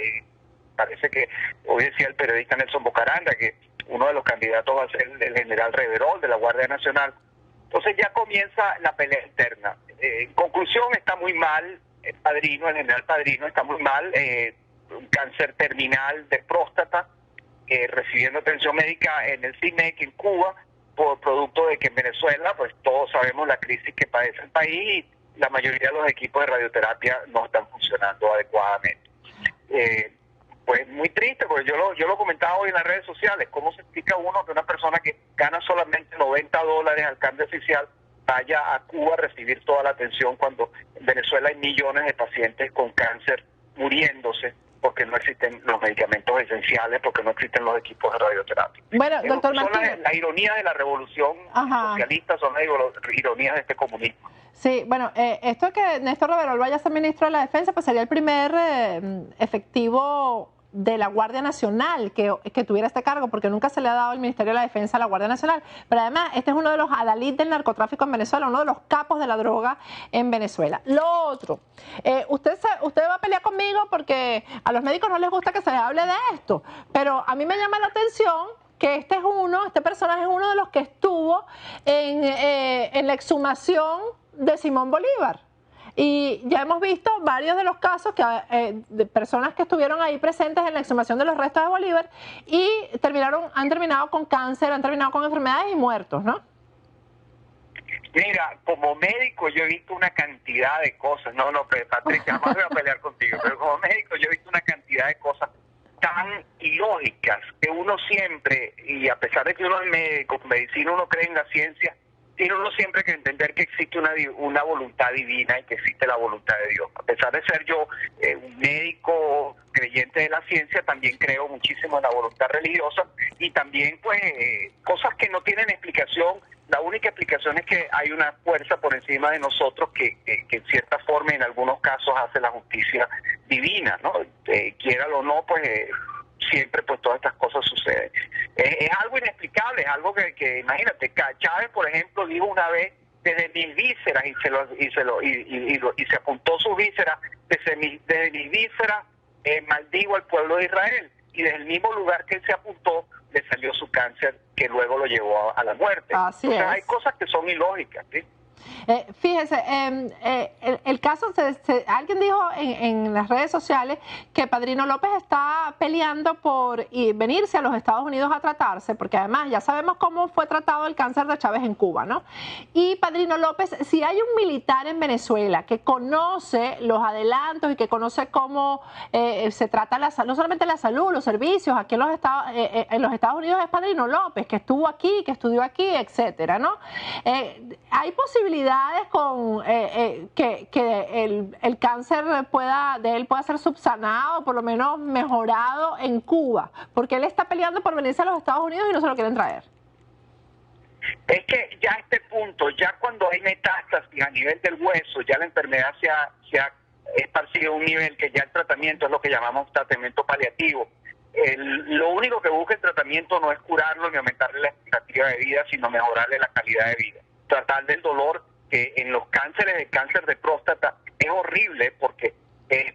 Parece que hoy decía el periodista Nelson Bocaranda que uno de los candidatos va a ser el general Reverol de la Guardia Nacional. Entonces ya comienza la pelea interna. En conclusión, está muy mal el general Padrino está muy mal, un cáncer terminal de próstata, recibiendo atención médica en el CIMEC en Cuba, por producto de que en Venezuela, pues todos sabemos la crisis que padece el país y la mayoría de los equipos de radioterapia no están funcionando adecuadamente. Pues muy triste, porque yo lo comentaba hoy en las redes sociales, cómo se explica uno que una persona que gana solamente $90 al cambio oficial vaya a Cuba a recibir toda la atención cuando en Venezuela hay millones de pacientes con cáncer muriéndose porque no existen los medicamentos esenciales, porque no existen los equipos de radioterapia. Bueno, doctor Martínez, la ironía de la revolución socialista son las ironías de este comunismo. Sí, bueno, esto que Néstor Reverol vaya a ser ministro de la Defensa, pues sería el primer efectivo de la Guardia Nacional que tuviera este cargo, porque nunca se le ha dado el Ministerio de la Defensa a la Guardia Nacional. Pero además, este es uno de los adalid del narcotráfico en Venezuela, uno de los capos de la droga en Venezuela. Lo otro, usted va a pelear conmigo porque a los médicos no les gusta que se les hable de esto, pero a mí me llama la atención que este personaje es uno de los que estuvo en la exhumación de Simón Bolívar. Y ya hemos visto varios de los casos de personas que estuvieron ahí presentes en la exhumación de los restos de Bolívar y han terminado con cáncer, han terminado con enfermedades y muertos, ¿no? Mira, como médico yo he visto una cantidad de cosas, Patricia, jamás voy a pelear contigo, pero como médico yo he visto una cantidad de cosas tan ilógicas que uno siempre, y a pesar de que uno es médico, medicina, uno cree en la ciencia, tiene uno siempre que entender que existe una voluntad divina y que existe la voluntad de Dios. A pesar de ser yo un médico creyente de la ciencia, también creo muchísimo en la voluntad religiosa y también pues cosas que no tienen explicación. La única explicación es que hay una fuerza por encima de nosotros que en cierta forma en algunos casos hace la justicia divina, ¿no? Quiéralo o no, pues siempre pues todas estas cosas suceden. Es algo inexplicable, es algo que imagínate, Chávez por ejemplo dijo una vez desde mis vísceras y se apuntó sus vísceras, desde mis vísceras maldigo al pueblo de Israel, y desde el mismo lugar que él se apuntó le salió su cáncer que luego lo llevó a la muerte. Así o sea, es. hay cosas que son ilógicas, ¿sí? Fíjese, el caso, alguien dijo en las redes sociales que Padrino López está peleando por venirse a los Estados Unidos a tratarse, porque además ya sabemos cómo fue tratado el cáncer de Chávez en Cuba, ¿no? Y Padrino López, si hay un militar en Venezuela que conoce los adelantos y que conoce cómo se trata no solamente la salud, los servicios, aquí en los Estados Unidos es Padrino López, que estuvo aquí, que estudió aquí, etcétera, ¿no? Hay posibilidades con que el cáncer de él pueda ser subsanado, por lo menos mejorado en Cuba, porque él está peleando por venirse a los Estados Unidos y no se lo quieren traer. Es que ya a este punto, ya cuando hay metástasis a nivel del hueso, ya la enfermedad se ha esparcido a un nivel que ya el tratamiento es lo que llamamos tratamiento paliativo. Lo único que busca el tratamiento no es curarlo ni aumentarle la expectativa de vida, sino mejorarle la calidad de vida. Tratar del dolor, que en los cánceres, el cáncer de próstata es horrible porque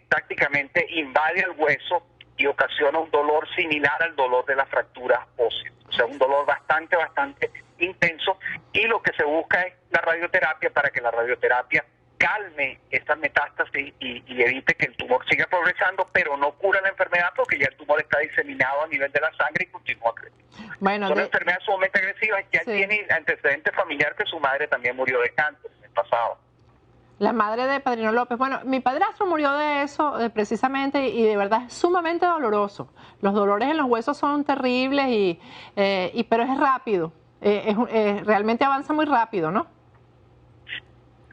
prácticamente invade el hueso y ocasiona un dolor similar al dolor de las fracturas óseas. O sea, un dolor bastante intenso, y lo que se busca es la radioterapia para que la radioterapia calme estas metástasis y evite que el tumor siga progresando, pero no cura la enfermedad porque ya el tumor está diseminado a nivel de la sangre y continúa creciendo. Bueno, son enfermedades sumamente agresivas. Ya tiene antecedente familiar que su madre también murió de cáncer en el pasado. La madre de Padrino López. Bueno, mi padrastro murió de eso precisamente, y de verdad es sumamente doloroso. Los dolores en los huesos son terribles, pero es rápido. Realmente avanza muy rápido, ¿no?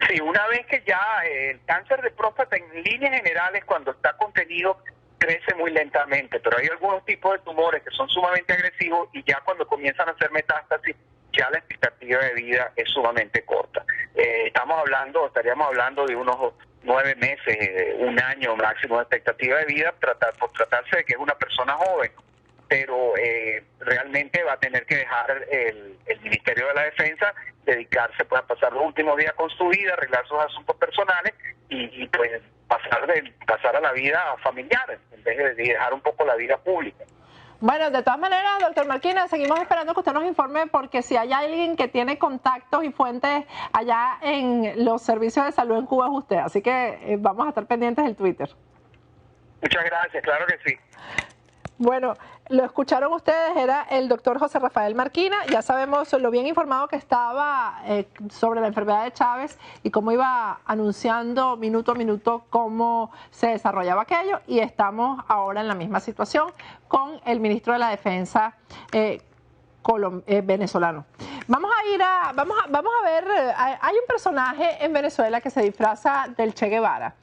Sí, una vez que ya el cáncer de próstata en líneas generales, cuando está contenido, crece muy lentamente, pero hay algunos tipos de tumores que son sumamente agresivos y ya cuando comienzan a hacer metástasis, ya la expectativa de vida es sumamente corta. Estaríamos hablando de unos 9 meses, un año máximo de expectativa de vida, por tratarse de que es una persona joven, pero realmente va a tener que dejar el Ministerio de la Defensa, dedicarse pues a pasar los últimos días con su vida, arreglar sus asuntos personales y pues pasar a la vida familiar en vez de dejar un poco la vida pública. Bueno, de todas maneras, doctor Marquina, seguimos esperando que usted nos informe, porque si hay alguien que tiene contactos y fuentes allá en los servicios de salud en Cuba es usted, así que vamos a estar pendientes del Twitter. Muchas gracias, claro que sí. Bueno, lo escucharon ustedes, era el doctor José Rafael Marquina. Ya sabemos lo bien informado que estaba sobre la enfermedad de Chávez y cómo iba anunciando minuto a minuto cómo se desarrollaba aquello, y estamos ahora en la misma situación con el ministro de la Defensa venezolano. Vamos a ver, hay un personaje en Venezuela que se disfraza del Che Guevara,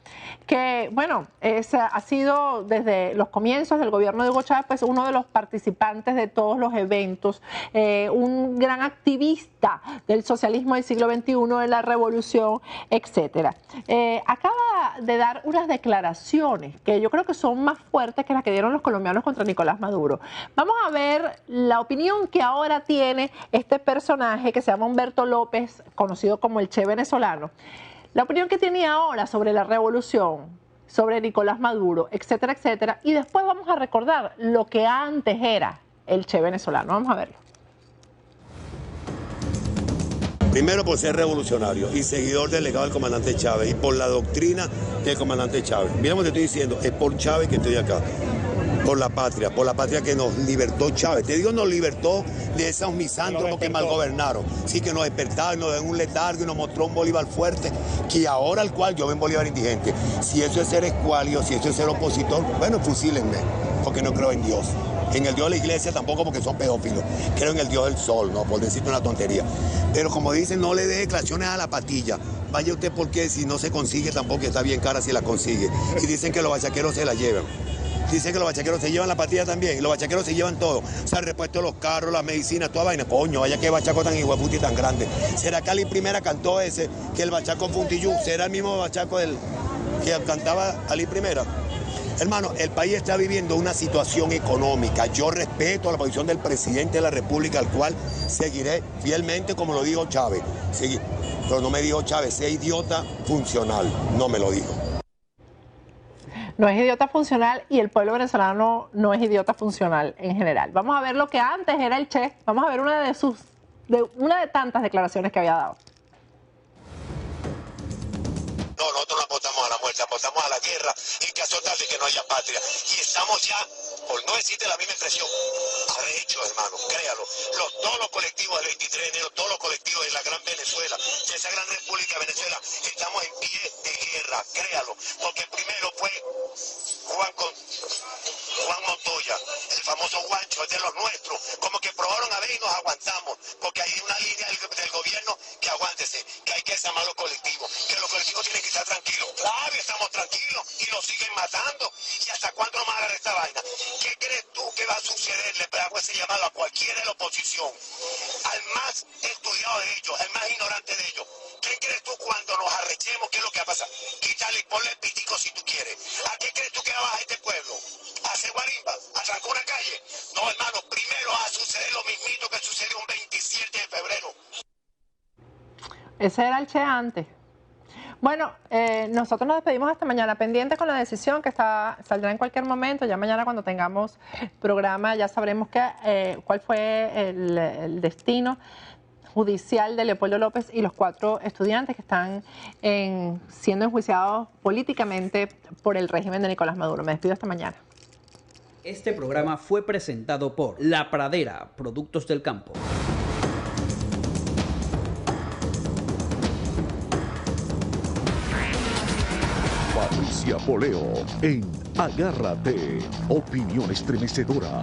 que bueno, ha sido desde los comienzos del gobierno de Hugo Chávez pues uno de los participantes de todos los eventos, un gran activista del socialismo del siglo XXI, de la revolución, etcétera. Acaba de dar unas declaraciones que yo creo que son más fuertes que las que dieron los colombianos contra Nicolás Maduro. Vamos a ver la opinión que ahora tiene este personaje que se llama Humberto López, conocido como el Che venezolano, la opinión que tiene ahora sobre la revolución, sobre Nicolás Maduro, etcétera, etcétera, y después vamos a recordar lo que antes era el Che venezolano. Vamos a verlo. Primero por ser revolucionario y seguidor del legado del comandante Chávez y por la doctrina del comandante Chávez. Mira lo que te estoy diciendo, es por Chávez que estoy acá. Por la patria que nos libertó Chávez. Te digo, nos libertó de esos misántropos que mal gobernaron. Sí, que nos despertaron, nos dio un letargo y nos mostró un Bolívar fuerte, que ahora al cual yo ven Bolívar indigente. Si eso es ser escualio, si eso es ser opositor, bueno, fusílenme, porque no creo en Dios. En el Dios de la iglesia tampoco, porque son pedófilos. Creo en el Dios del sol, ¿no? Por decirte una tontería. Pero como dicen, no le dé declaraciones a la patilla. Vaya usted, porque si no se consigue tampoco está bien cara si la consigue. Y dicen que los bachaqueros se la llevan. Dicen que los bachaqueros se llevan la patilla también, y los bachaqueros se llevan todo. O sea, el repuesto de los carros, las medicinas, toda vaina. Coño, vaya que bachaco tan hijueputi tan grande. ¿Será que Ali Primera cantó ese, que el bachaco Funtillú? ¿Será el mismo bachaco que cantaba Ali Primera? Hermano, el país está viviendo una situación económica. Yo respeto la posición del presidente de la República, al cual seguiré fielmente, como lo dijo Chávez. Pero no me dijo Chávez, sea idiota funcional. No me lo dijo. No es idiota funcional, y el pueblo venezolano no es idiota funcional en general. Vamos a ver lo que antes era el Che. Vamos a ver una de tantas declaraciones que había dado. No, nosotros no apostamos a la muerte, apostamos a la guerra en caso tal de que no haya patria. Y estamos ya, por no decirte la misma expresión, arrechos, hermano, créalo. Todos los colectivos del 23 de enero, todos los colectivos de la gran Venezuela, de esa gran República de Venezuela, estamos en pie de guerra, créalo. Porque primero fue Juan Montoya, el famoso Juancho, es de los nuestros, como que probaron a ver y nos aguantamos, porque hay una línea del gobierno que aguántese, que hay que desarmar los colectivos, que los colectivos tienen que estar tranquilos. Claro, estamos tranquilos y los siguen matando. ¿Y hasta cuándo nos van a agarrar esta vaina? ¿Qué crees tú que va a suceder? Le hago ese llamado a cualquiera de la oposición, al más estudiado de ellos, al más ignorante de ellos. ¿Qué crees tú cuando nos arrechemos? ¿Qué es lo que va a pasar? Quítale y ponle el pitico si tú quieres. ¿A qué crees tú que va a bajar este pueblo? ¿A hacer guarimba? ¿A trancar una calle? No, hermano, primero va a suceder lo mismito que sucedió un 27 de febrero. Ese era el Che antes. Bueno, nosotros nos despedimos hasta mañana, pendiente con la decisión que saldrá en cualquier momento. Ya mañana cuando tengamos programa ya sabremos cuál fue el destino judicial de Leopoldo López y los 4 estudiantes que están siendo enjuiciados políticamente por el régimen de Nicolás Maduro. Me despido hasta mañana. Este programa fue presentado por La Pradera, Productos del Campo. Patricia Poleo en Agárrate, opinión estremecedora.